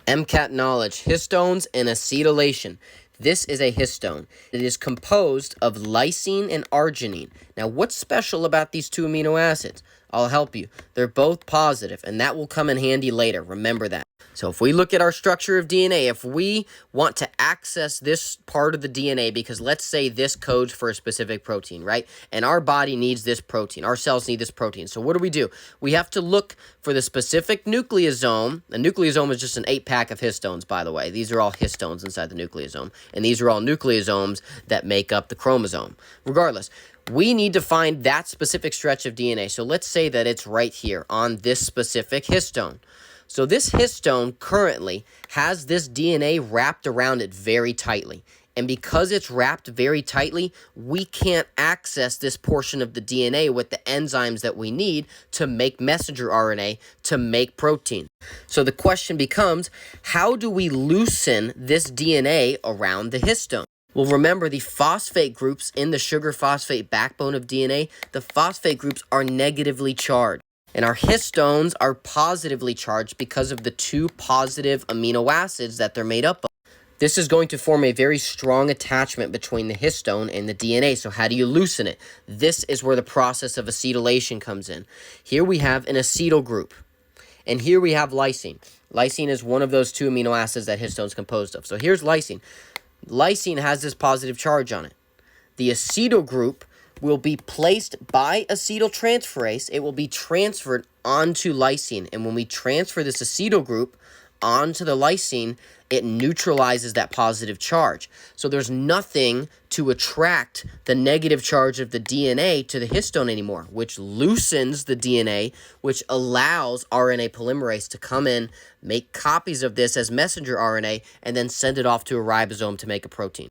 MCAT knowledge, histones and acetylation. This is a histone. It is composed of lysine and arginine. Now, what's special about these two amino acids? I'll help you. They're both positive, and that will come in handy later. Remember that. So if we look at our structure of DNA, if we want to access this part of the DNA, because let's say this codes for a specific protein, right? And our body needs this protein. Our cells need this protein. So what do? We have to look for the specific nucleosome. A nucleosome is just an 8-pack of histones, by the way. These are all histones inside the nucleosome. And these are all nucleosomes that make up the chromosome. Regardless, we need to find that specific stretch of DNA. So let's say that it's right here on this specific histone. So this histone currently has this DNA wrapped around it very tightly. And because it's wrapped very tightly, we can't access this portion of the DNA with the enzymes that we need to make messenger RNA to make protein. So the question becomes, how do we loosen this DNA around the histone? Well, remember the phosphate groups in the sugar phosphate backbone of DNA, the phosphate groups are negatively charged. And our histones are positively charged because of the two positive amino acids that they're made up of. This is going to form a very strong attachment between the histone and the DNA. So how do you loosen it? This is where the process of acetylation comes in. Here we have an acetyl group. And here we have lysine. Lysine is one of those two amino acids that histone is composed of. So here's lysine. Lysine has this positive charge on it. The acetyl group will be placed by acetyltransferase. It will be transferred onto lysine. And when we transfer this acetyl group onto the lysine, it neutralizes that positive charge. So there's nothing to attract the negative charge of the DNA to the histone anymore, which loosens the DNA, which allows RNA polymerase to come in, make copies of this as messenger RNA, and then send it off to a ribosome to make a protein.